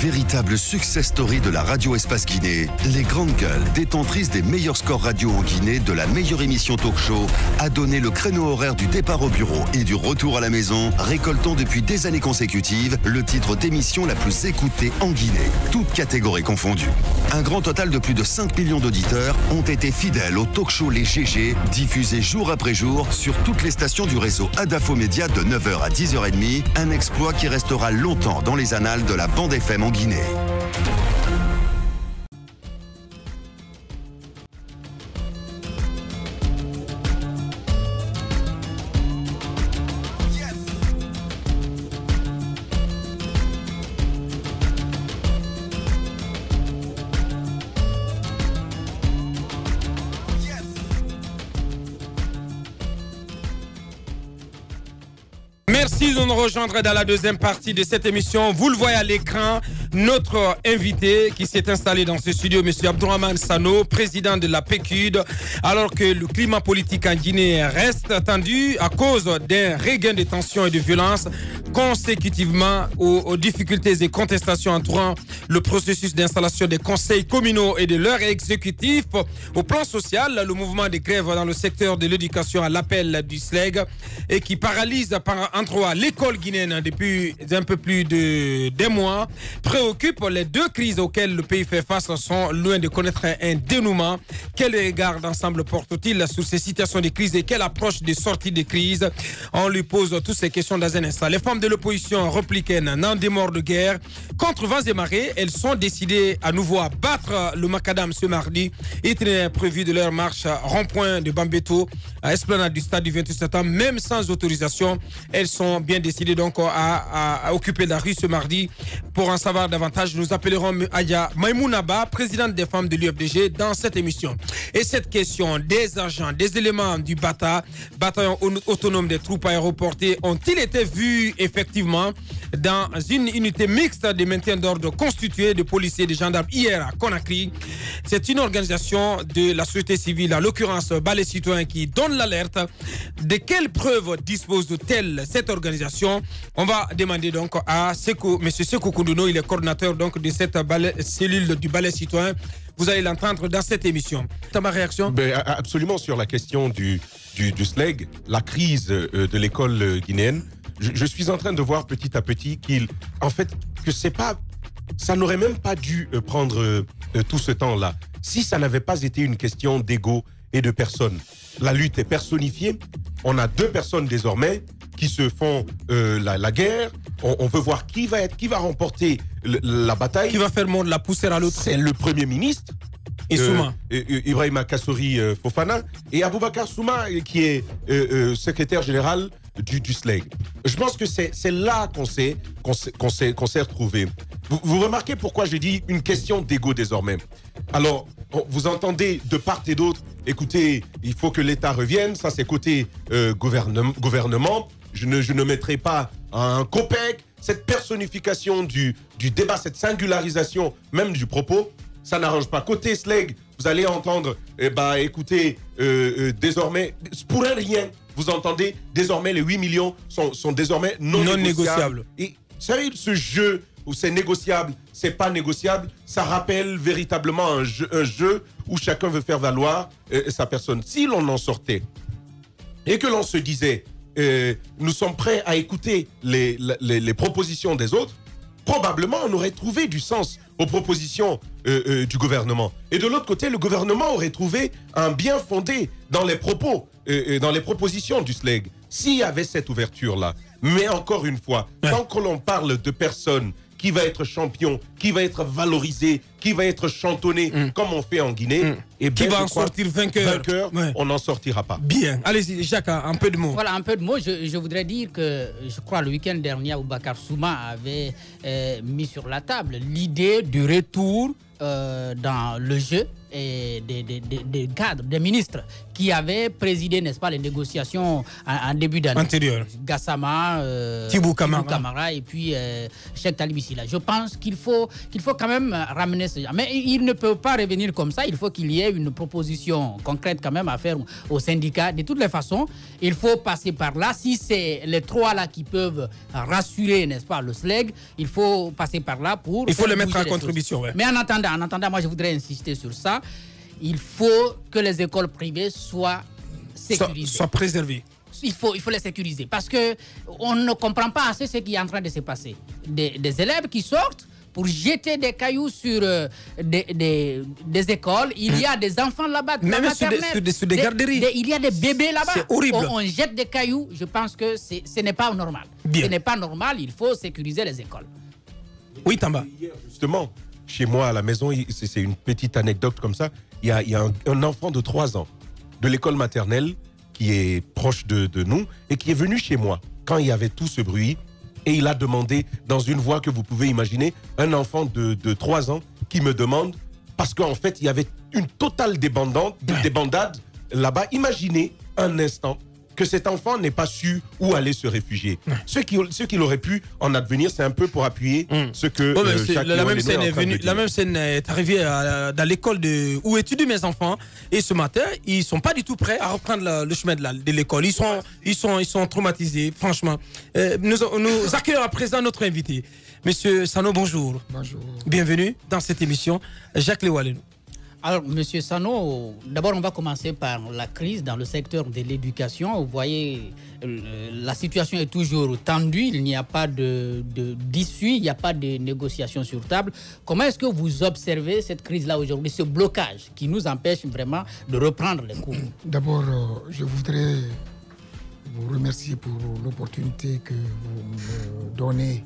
Véritable success story de la radio Espace Guinée, les grandes gueules, détentrices des meilleurs scores radio en Guinée, de la meilleure émission talk show, a donné le créneau horaire du départ au bureau et du retour à la maison, récoltant depuis des années consécutives le titre d'émission la plus écoutée en Guinée, toutes catégories confondues. Un grand total de plus de 5 millions d'auditeurs ont été fidèles au talk show Les GG, diffusé jour après jour sur toutes les stations du réseau Adafo Média de 9h à 10h30, un exploit qui restera longtemps dans les annales de la bande FM en Guinée. Merci de nous rejoindre dans la deuxième partie de cette émission. Vous le voyez à l'écran, notre invité qui s'est installé dans ce studio, M. Abdourahmane Sano, président de la PQD, alors que le climat politique en Guinée reste tendu à cause d'un regain de tensions et de violence consécutivement aux difficultés et contestations entourant le processus d'installation des conseils communaux et de leur exécutif. Au plan social, le mouvement de grève dans le secteur de l'éducation à l'appel du SLEG et qui paralyse entre autres l'école guinéenne depuis un peu plus d'un mois, préoccupe. Les deux crises auxquelles le pays fait face sont loin de connaître un dénouement. Quel regard d'ensemble porte-t-il sur ces situations de crise et quelle approche de sortie de crise? On lui pose toutes ces questions dans un instant. Les femmes de l'opposition républicaine n'en démordent de guerre. Contre vents et marées, elles sont décidées à nouveau à battre le macadam ce mardi. Itinéraire prévu de leur marche rond-point de Bambeto à Esplanade du stade du 28 septembre, même sans autorisation. Elles sont bien décidées donc à occuper la rue ce mardi. Pour en savoir davantage, nous appellerons Aya Maïmounaba, présidente des femmes de l'UFDG, dans cette émission. Et cette question des agents, des éléments du BATA, bataillon autonome des troupes aéroportées, ont-ils été vus effectivement dans une unité mixte de maintien d'ordre constituée de policiers et de gendarmes hier à Conakry? C'est une organisation de la société civile, en l'occurrence Balai Citoyen, qui donne l'alerte. De quelles preuves dispose-t-elle cette organisation? On va demander donc à M. Sekou Koundouno, il est coordinateur donc de cette cellule du Balai Citoyen. Vous allez l'entendre dans cette émission. Ma réaction? Absolument, sur la question du SLEG, la crise de l'école guinéenne. Je suis en train de voir petit à petit ça n'aurait même pas dû prendre tout ce temps-là. Si ça n'avait pas été une question d'ego et de personnes. La lutte est personnifiée. On a deux personnes désormais qui se font la guerre. On veut voir qui va remporter la bataille. Qui va faire la poussière à l'autre? C'est le Premier ministre. Et Souma. Ibrahima Kassori Fofana et Aboubacar Souma qui est secrétaire général du SLEG. Je pense que c'est là qu'on s'est retrouvé. Vous remarquez pourquoi je dis une question d'ego désormais. Alors, vous entendez de part et d'autre, écoutez, il faut que l'État revienne, ça c'est côté gouvernement. Je ne mettrai pas un copec. Cette personnification du débat, cette singularisation même du propos, ça n'arrange pas. Côté SLEG, vous allez entendre, écoutez, désormais, pour un rien, vous entendez, désormais les 8 millions sont désormais non négociables. Et vous savez, ce jeu où c'est négociable, c'est pas négociable, ça rappelle véritablement un jeu où chacun veut faire valoir sa personne. Si l'on en sortait et que l'on se disait, nous sommes prêts à écouter les propositions des autres, probablement on aurait trouvé du sens aux propositions du gouvernement. Et de l'autre côté, le gouvernement aurait trouvé un bien fondé dans les propos, dans les propositions du SLEG. S'il y avait cette ouverture-là, mais encore une fois, tant que l'on parle de personnes qui va être champion, qui va être valorisé, qui va être chantonné, comme on fait en Guinée, et qui va en sortir vainqueur, on n'en sortira pas. Bien. Allez-y, Jacques, un peu de mots. Voilà, un peu de mots. Je voudrais dire que, je crois, le week-end dernier, Aboubacar Souma avait mis sur la table l'idée du retour dans le jeu et des cadres, des ministres qui avaient présidé, n'est-ce pas, les négociations en début d'année. Antérieur. Gassama, Thibou Camara et puis Cheikh Talib Silla. Je pense qu'il faut quand même ramener ce genre. Mais il ne peut pas revenir comme ça. Il faut qu'il y ait une proposition concrète quand même à faire aux syndicats. De toutes les façons, il faut passer par là. Si c'est les trois là qui peuvent rassurer, n'est-ce pas, le SLEG, il faut passer par là pour... Il faut les mettre à contribution. Ouais. Mais en attendant, moi je voudrais insister sur ça. Il faut que les écoles privées soient sécurisées. Soient préservées. Il faut les sécuriser parce qu'on ne comprend pas assez ce qui est en train de se passer. Des élèves qui sortent pour jeter des cailloux sur des écoles. Il y a des enfants là-bas. Même sur des garderies. Il y a des bébés là-bas. C'est horrible. On jette des cailloux. Je pense que ce n'est pas normal. Bien. Ce n'est pas normal. Il faut sécuriser les écoles. Oui, Tamba. Justement, chez moi à la maison, c'est une petite anecdote comme ça. Il y a un enfant de 3 ans de l'école maternelle qui est proche de nous et qui est venu chez moi quand il y avait tout ce bruit et il a demandé dans une voix que vous pouvez imaginer, un enfant de 3 ans qui me demande, parce qu'en fait il y avait une totale débandade là-bas. Imaginez un instant que cet enfant n'ait pas su où aller se réfugier. Ce qu'il aurait pu en advenir, c'est un peu pour appuyer ce que la même scène est arrivée dans l'école où étudient mes enfants. Et ce matin, ils sont pas du tout prêts à reprendre le chemin de l'école. Ils sont traumatisés, franchement. Nous accueillons à présent notre invité. Monsieur Sano, bonjour. Bonjour. Bienvenue dans cette émission. Jacques Lewaleno. Alors, Monsieur Sano, d'abord, on va commencer par la crise dans le secteur de l'éducation. Vous voyez, la situation est toujours tendue. Il n'y a pas d'issue, il n'y a pas de négociation sur table. Comment est-ce que vous observez cette crise-là aujourd'hui, ce blocage qui nous empêche vraiment de reprendre les cours? D'abord, je voudrais vous remercier pour l'opportunité que vous me donnez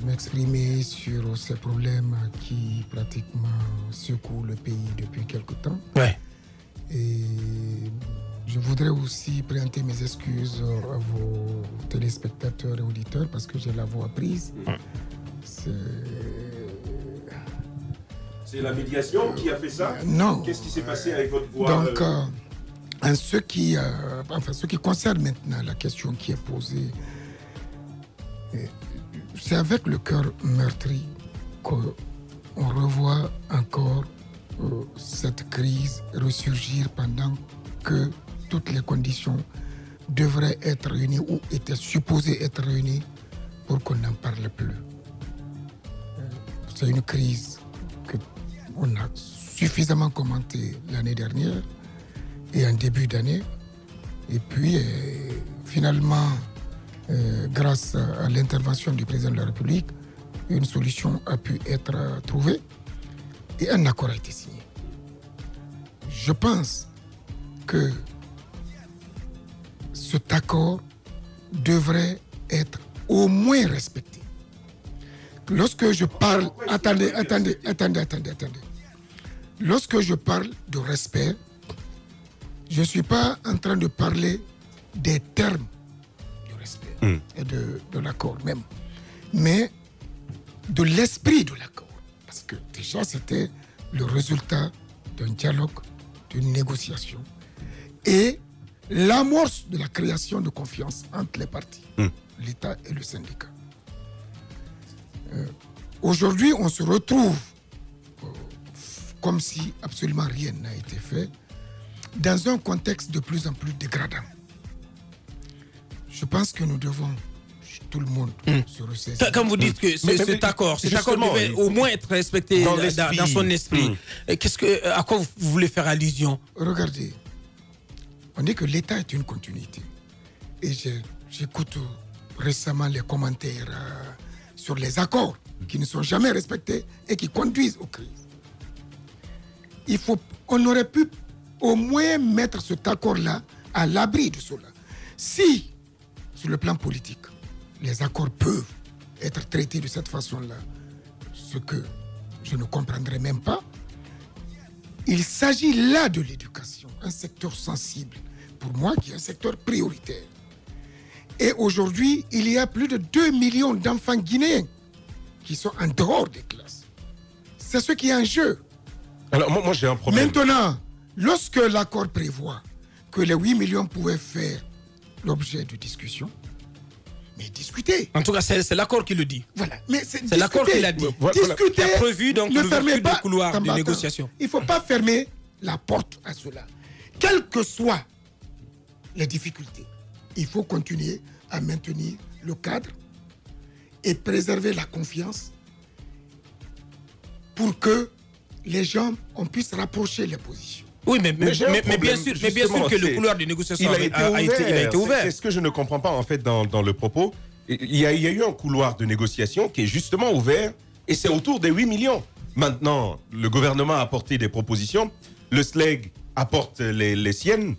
m'exprimer sur ces problèmes qui pratiquement secouent le pays depuis quelque temps. Ouais. Et je voudrais aussi présenter mes excuses à vos téléspectateurs et auditeurs parce que j'ai la voix prise. C'est la médiation qui a fait ça? Non. Qu'est-ce qui s'est passé avec votre voix? Donc, en ce qui concerne maintenant la question qui est posée, c'est avec le cœur meurtri qu'on revoit encore cette crise ressurgir pendant que toutes les conditions devraient être réunies ou étaient supposées être réunies pour qu'on n'en parle plus. C'est une crise qu'on a suffisamment commentée l'année dernière et en début d'année. Et puis, finalement, grâce à l'intervention du président de la République, une solution a pu être trouvée et un accord a été signé. Je pense que cet accord devrait être au moins respecté. Lorsque je parle... Attendez. Lorsque je parle de respect, je ne suis pas en train de parler des termes et de l'accord même, mais de l'esprit de l'accord. Parce que déjà, c'était le résultat d'un dialogue, d'une négociation et l'amorce de la création de confiance entre les parties, l'État et le syndicat. Aujourd'hui, on se retrouve comme si absolument rien n'a été fait dans un contexte de plus en plus dégradant. Je pense que nous devons, tout le monde, se ressaisir. Quand vous dites que cet accord devait au moins être respecté dans son esprit, à quoi vous voulez faire allusion? Regardez, on dit que l'État est une continuité. Et j'écoute récemment les commentaires sur les accords qui ne sont jamais respectés et qui conduisent aux crises. On aurait pu au moins mettre cet accord-là à l'abri de cela. Si, sur le plan politique, les accords peuvent être traités de cette façon-là, ce que je ne comprendrai même pas, il s'agit là de l'éducation, un secteur sensible, pour moi, qui est un secteur prioritaire. Et aujourd'hui, il y a plus de 2 millions d'enfants guinéens qui sont en dehors des classes. C'est ce qui est en jeu. Alors, moi j'ai un problème. Maintenant, lorsque l'accord prévoit que les 8 millions pouvaient faire l'objet de discussion, mais discuter. En tout cas, c'est l'accord qui le dit. Voilà. Mais c'est l'accord qui l'a dit. Discuter. Qui a prévu donc l'ouverture des couloirs de négociation. Il ne faut pas fermer la porte à cela. Quelles que soient les difficultés, il faut continuer à maintenir le cadre et préserver la confiance pour que les gens, on puisse rapprocher les positions. Oui, mais bien sûr que le couloir de négociation a été ouvert. C'est ce que je ne comprends pas en fait dans le propos. Il y a eu un couloir de négociation qui est justement ouvert et c'est autour des 8 millions. Maintenant, le gouvernement a apporté des propositions. Le SLEG apporte les siennes.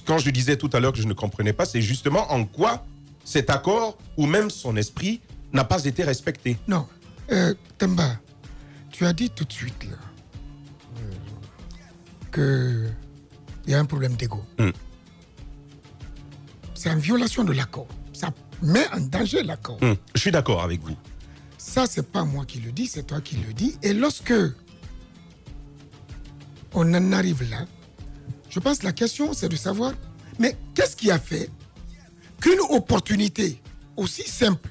Quand je disais tout à l'heure que je ne comprenais pas, c'est justement en quoi cet accord ou même son esprit n'a pas été respecté. Non. Temba, tu as dit tout de suite là qu'il y a un problème d'ego. C'est en violation de l'accord. Ça met en danger l'accord. Je suis d'accord avec vous. Ça, c'est pas moi qui le dis, c'est toi qui le dis. Et lorsque on en arrive là, je pense que la question, c'est de savoir, mais qu'est-ce qui a fait qu'une opportunité aussi simple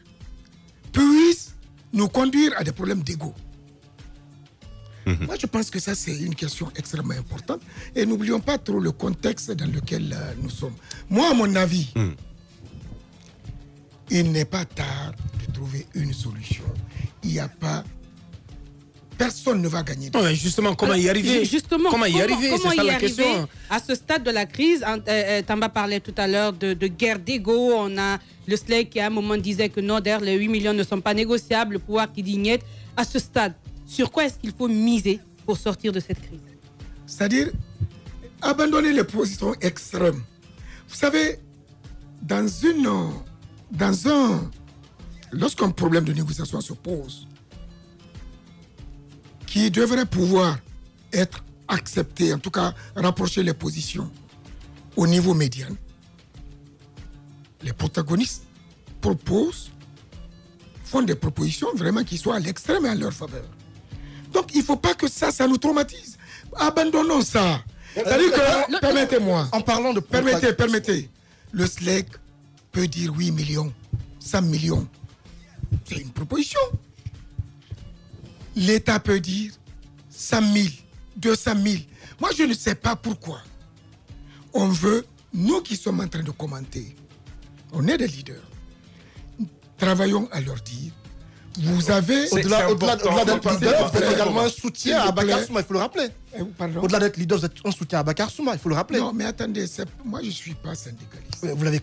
puisse nous conduire à des problèmes d'ego? Moi, je pense que ça, c'est une question extrêmement importante. Et n'oublions pas trop le contexte dans lequel nous sommes. Moi, à mon avis, il n'est pas tard de trouver une solution. Il n'y a pas... Personne ne va gagner. Non, justement, comment y arriver? Comment y arriver? C'est ça la question. À ce stade de la crise, Tamba parlait tout à l'heure de guerre d'ego. On a le SLEG qui à un moment disait que non, d'ailleurs, les 8 millions ne sont pas négociables. Le pouvoir qui dit niet. À ce stade, sur quoi est-ce qu'il faut miser pour sortir de cette crise? C'est-à-dire abandonner les positions extrêmes. Vous savez, lorsqu'un problème de négociation se pose, qui devrait pouvoir être accepté, en tout cas rapprocher les positions au niveau médian, les protagonistes font des propositions vraiment qui soient à l'extrême et à leur faveur. Donc il ne faut pas que ça nous traumatise. Abandonnons ça. C'est-à-dire que, permettez-moi, en parlant de... Permettez. Le SLEG peut dire 8 millions, 100 millions. C'est une proposition. L'État peut dire 100 000, 200 000. Moi, je ne sais pas pourquoi. On veut, nous qui sommes en train de commenter, on est des leaders, travaillons à leur dire, vous avez... Au-delà d'être leader, vous êtes également un soutien à Bakar Souma, il faut le rappeler. Au-delà d'être leader, vous êtes un soutien à Bakar Souma, il faut le rappeler. Non, mais attendez, moi je ne suis pas syndicaliste. Vous l'avez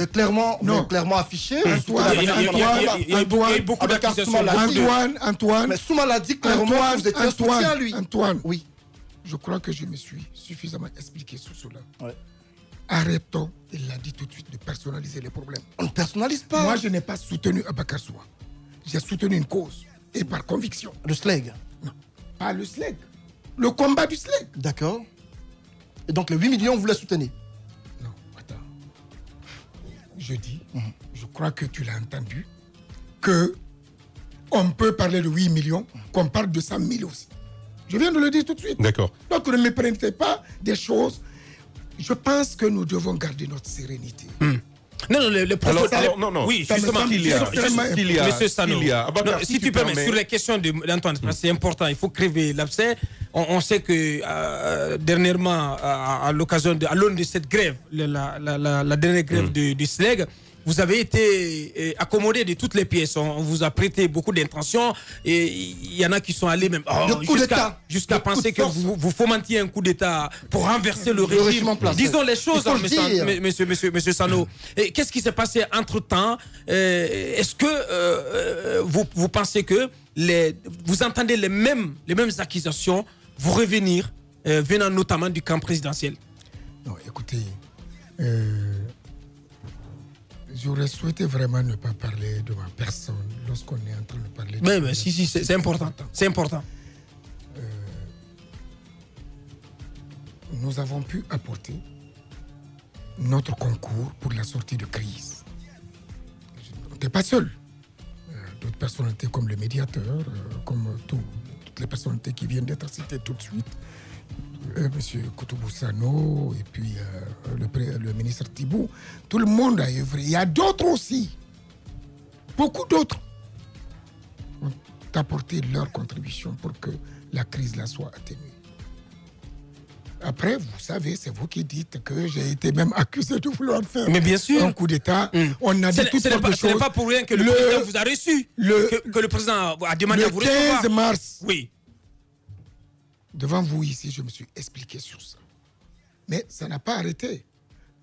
clairement affiché. Antoine, mais Souma l'a dit clairement que vous étiez un soutien à lui. Antoine, oui. Je crois que je me suis suffisamment expliqué sur cela. Ouais. Arrêtons, il l'a dit tout de suite, de personnaliser les problèmes. On ne personnalise pas. Moi, je n'ai pas soutenu Bakar Souma. J'ai soutenu une cause, et par conviction. Le SLEG? Non, pas le SLEG. Le combat du SLEG. D'accord. Et donc les 8 millions, vous les soutenez? Non, attends. Je dis, je crois que tu l'as entendu, qu'on peut parler de 8 millions, qu'on parle de 100 000 aussi. Je viens de le dire tout de suite. D'accord. Donc ne me prenez pas des choses... Je pense que nous devons garder notre sérénité. Non, le propos... non. Oui, justement, Monsieur Sano, si tu permets, sur les questions d'Antoine, c'est important, il faut crever l'abcès. On sait que dernièrement, à l'aune de cette grève, la dernière grève du SLEG, vous avez été accommodé de toutes les pièces. On vous a prêté beaucoup d'intentions et il y en a qui sont allés même jusqu'à penser que vous fomentiez un coup d'État pour renverser le régime. Disons les choses, monsieur Sano. Qu'est-ce qui s'est passé entre-temps? Est-ce que vous pensez que vous entendez les mêmes accusations vous revenir, venant notamment du camp présidentiel? Non, écoutez... J'aurais souhaité vraiment ne pas parler de ma personne lorsqu'on est en train de parler de... Mais si, c'est important. C'est important. Nous avons pu apporter notre concours pour la sortie de crise. On n'était pas seul. personnalités comme le médiateur, comme toutes les personnalités qui viennent d'être citées tout de suite, M. Koutoubou Sano et puis le ministre Thibou, tout le monde a œuvré. Il y a d'autres aussi, beaucoup d'autres, ont apporté leur contribution pour que la crise là soit atténuée. Après, vous savez, c'est vous qui dites que j'ai été même accusé de vouloir faire un coup d'État. On a dit toutes sortes de choses. Ce n'est pas pour rien que le président vous a reçu, que le président a demandé à vous recevoir. Le 15 mars, oui. Devant vous ici, je me suis expliqué sur ça. Mais ça n'a pas arrêté.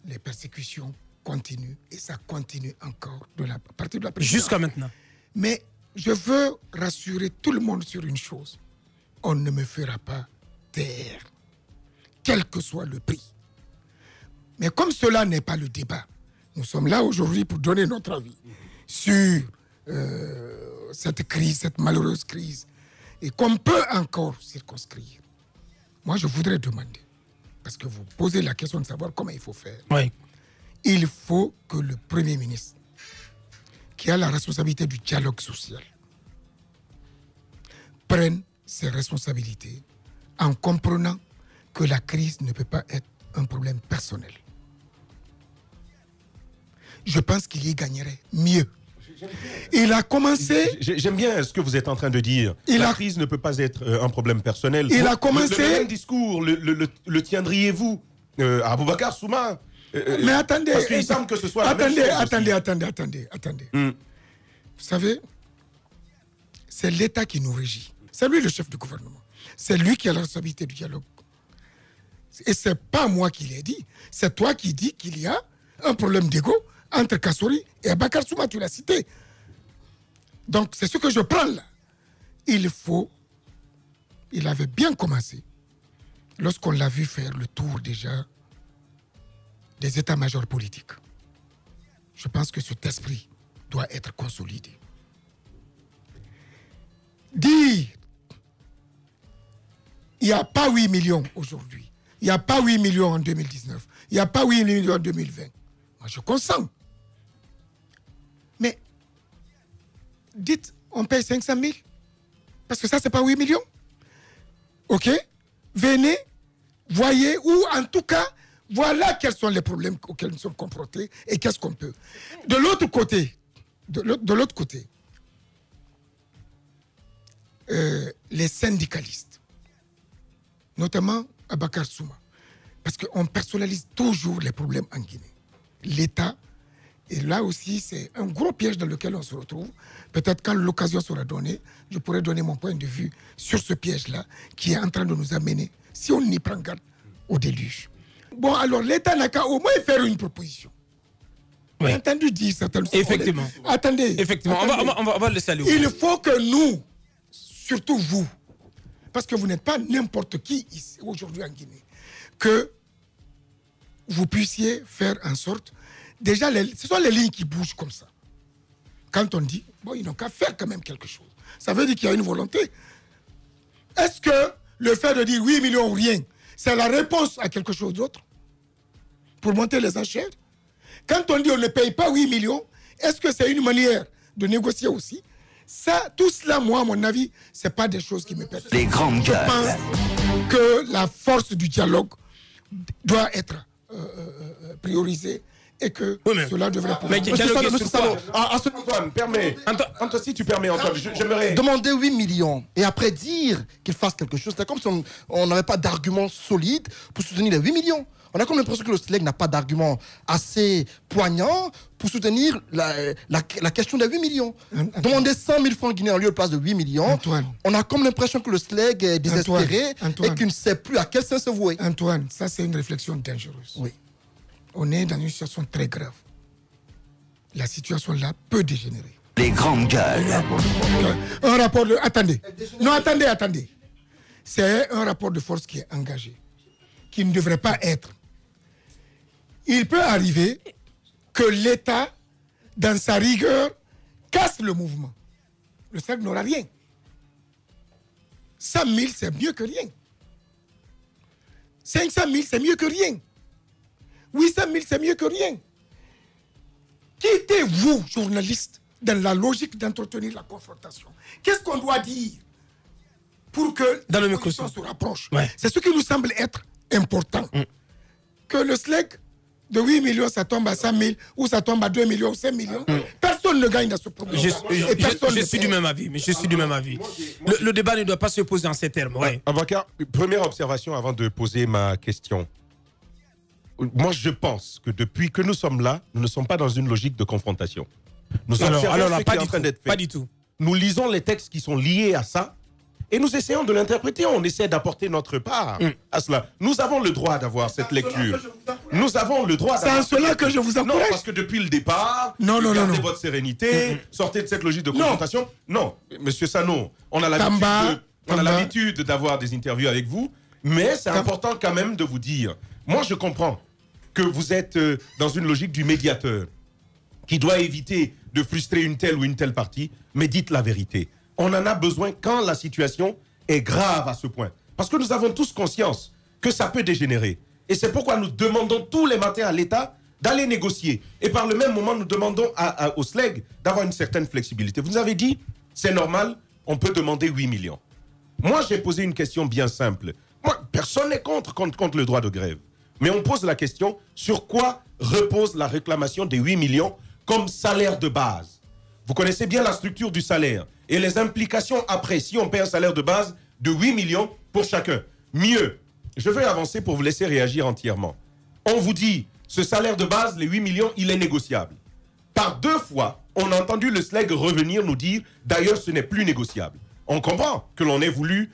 Les persécutions continuent et ça continue encore à partir de la présidence. Jusqu'à maintenant. Mais je veux rassurer tout le monde sur une chose. On ne me fera pas taire, quel que soit le prix. Mais comme cela n'est pas le débat, nous sommes là aujourd'hui pour donner notre avis sur cette crise, cette malheureuse crise, et qu'on peut encore circonscrire. Moi, je voudrais demander, parce que vous posez la question de savoir comment il faut faire. Oui. Il faut que le Premier ministre, qui a la responsabilité du dialogue social, prenne ses responsabilités en comprenant que la crise ne peut pas être un problème personnel. Je pense qu'il y gagnerait mieux. Il a commencé... J'aime bien ce que vous êtes en train de dire. La crise ne peut pas être un problème personnel. Il a commencé... Le même discours, le tiendriez-vous à Aboubacar Souma? Mais attendez... Parce qu'il semble que ce soit la même chose. Attendez. Vous savez, c'est l'État qui nous régit. C'est lui le chef du gouvernement. C'est lui qui a la responsabilité du dialogue. Et ce n'est pas moi qui l'ai dit. C'est toi qui dis qu'il y a un problème d'ego entre Kassory et Abakar Souma, tu l'as cité. Donc, c'est ce que je prends là. Il avait bien commencé lorsqu'on l'a vu faire le tour déjà des états-majors politiques. Je pense que cet esprit doit être consolidé. Dire il n'y a pas 8 millions aujourd'hui, il n'y a pas 8 millions en 2019, il n'y a pas 8 millions en 2020. Moi, je consens. Mais dites, on paye 500 000 parce que ça, ce n'est pas 8 millions. OK? Venez, voyez, ou en tout cas, voilà quels sont les problèmes auxquels nous sommes confrontés et qu'est-ce qu'on peut. De l'autre côté, les syndicalistes, notamment Abakar Souma, parce qu'on personnalise toujours les problèmes en Guinée. L'État, et là aussi, c'est un gros piège dans lequel on se retrouve. Peut-être quand l'occasion sera donnée, je pourrai donner mon point de vue sur ce piège-là qui est en train de nous amener, si on y prend garde, au déluge. Bon, alors l'État n'a qu'à au moins faire une proposition. Oui. J'ai entendu dire certaines choses. Effectivement. Attendez. Effectivement, on va le saluer. Il faut que nous, surtout vous, parce que vous n'êtes pas n'importe qui ici, aujourd'hui en Guinée, que vous puissiez faire en sorte... Déjà, ce sont les lignes qui bougent comme ça. Quand on dit, bon, ils n'ont qu'à faire quand même quelque chose. Ça veut dire qu'il y a une volonté. Est-ce que le fait de dire 8 millions ou rien, c'est la réponse à quelque chose d'autre pour monter les enchères? Quand on dit on ne paye pas 8 millions, est-ce que c'est une manière de négocier aussi? Ça, tout cela, moi, à mon avis, ce n'est pas des choses qui me perturbent. Les grandes gueules. Je pense que la force du dialogue doit être priorisée et que cela devrait pouvoir... Antoine, permets. Antoine, si tu permets, Antoine, j'aimerais... Demander 8 millions et après dire qu'il fasse quelque chose, c'est comme si on n'avait pas d'argument solide pour soutenir les 8 millions. On a comme l'impression que le SLEG n'a pas d'argument assez poignant pour soutenir la question des 8 millions. Demander 100 000 francs guinéens en lieu de place de 8 millions, on a comme l'impression que le SLEG est désespéré et qu'il ne sait plus à quel sens se vouer. Antoine, ça c'est une réflexion dangereuse. Oui. On est dans une situation très grave. La situation là peut dégénérer. Les grandes gueules. Un rapport de... Attendez. Non, attendez. C'est un rapport de force qui est engagé, qui ne devrait pas être. Il peut arriver que l'État, dans sa rigueur, casse le mouvement. Le SLEG n'aura rien. 100 000, c'est mieux que rien. 500 000, c'est mieux que rien. 800 000, c'est mieux que rien. Quittez-vous, journalistes, dans la logique d'entretenir la confrontation. Qu'est-ce qu'on doit dire pour que dans le position se rapproche? Ouais. C'est ce qui nous semble être important. Que le SLEG de 8 millions, ça tombe à 100 000, ou ça tombe à 2 millions, ou 5 millions. Personne ne gagne dans ce problème. Je suis du même avis, mais je suis du même avis. Le débat ne doit pas se poser en ces termes. Ouais. Aboubakar, première observation avant de poser ma question. Moi, je pense que depuis que nous sommes là, nous ne sommes pas dans une logique de confrontation. Nous observons ce qui est en train d'être fait. Pas du tout. Nous lisons les textes qui sont liés à ça et nous essayons de l'interpréter. On essaie d'apporter notre part à cela. Nous avons le droit d'avoir cette lecture. Nous avons le droit d'avoir. C'est en cela que je vous encourage. Non, parce que depuis le départ, gardez votre sérénité, sortez de cette logique de confrontation. Non, Monsieur Sano, on a l'habitude d'avoir des interviews avec vous, mais c'est important quand même de vous dire. Moi, je comprends que vous êtes dans une logique du médiateur qui doit éviter de frustrer une telle ou une telle partie, mais dites la vérité. On en a besoin quand la situation est grave à ce point. Parce que nous avons tous conscience que ça peut dégénérer. Et c'est pourquoi nous demandons tous les matins à l'État d'aller négocier. Et par le même moment, nous demandons au SLEG d'avoir une certaine flexibilité. Vous nous avez dit, c'est normal, on peut demander 8 millions. Moi, j'ai posé une question bien simple. Moi, personne n'est contre le droit de grève. Mais on pose la question, sur quoi repose la réclamation des 8 millions comme salaire de base? Vous connaissez bien la structure du salaire et les implications après, si on paie un salaire de base de 8 millions pour chacun. Mieux, je vais avancer pour vous laisser réagir entièrement. On vous dit, ce salaire de base, les 8 millions, il est négociable. Par 2 fois, on a entendu le SLEG revenir nous dire, d'ailleurs, ce n'est plus négociable. On comprend que l'on ait voulu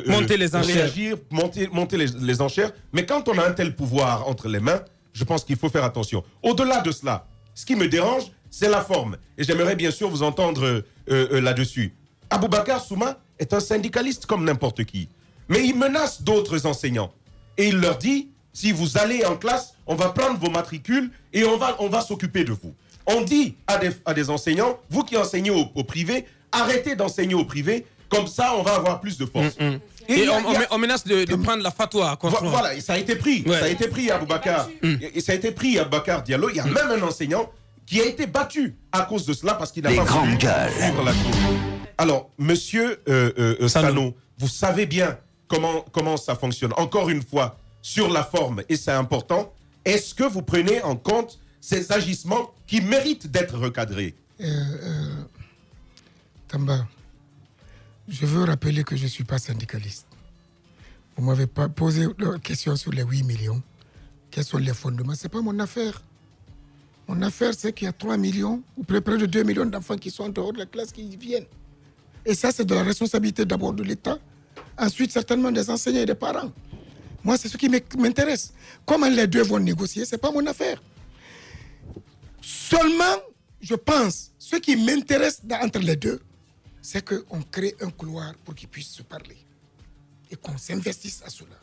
monter les enchères. Réagir, monter les enchères. Mais quand on a un tel pouvoir entre les mains, je pense qu'il faut faire attention. Au-delà de cela, ce qui me dérange, c'est la forme. Et j'aimerais bien sûr vous entendre là-dessus. Aboubakar Souma est un syndicaliste comme n'importe qui. Mais il menace d'autres enseignants. Et il leur dit, si vous allez en classe, on va prendre vos matricules et on va s'occuper de vous. On dit à des enseignants, vous qui enseignez au privé, arrêtez d'enseigner au privé, comme ça on va avoir plus de force. Et on menace de prendre la fatwa contre. Voilà, et ça a été pris. Ouais. Ça a été pris à Aboubakar. Et ça a été pris à Aboubakar Diallo. Il y a même un enseignant qui a été battu à cause de cela parce qu'il n'a pas voulu suivre la cour. Alors, monsieur Sano, vous savez bien comment ça fonctionne. Encore une fois, sur la forme, et c'est important, est-ce que vous prenez en compte ces agissements qui méritent d'être recadrés? Tamba, je veux rappeler que je ne suis pas syndicaliste. Vous ne m'avez pas posé la question sur les 8 millions. Quels sont les fondements? Ce n'est pas mon affaire. Mon affaire, c'est qu'il y a 3 millions, ou près de 2 millions d'enfants qui sont en dehors de la classe qui y viennent. Et ça, c'est de la responsabilité d'abord de l'État, ensuite certainement des enseignants et des parents. Moi, c'est ce qui m'intéresse. Comment les deux vont négocier, ce n'est pas mon affaire. Seulement, je pense, ce qui m'intéresse entre les deux, c'est qu'on crée un couloir pour qu'ils puissent se parler et qu'on s'investisse à cela.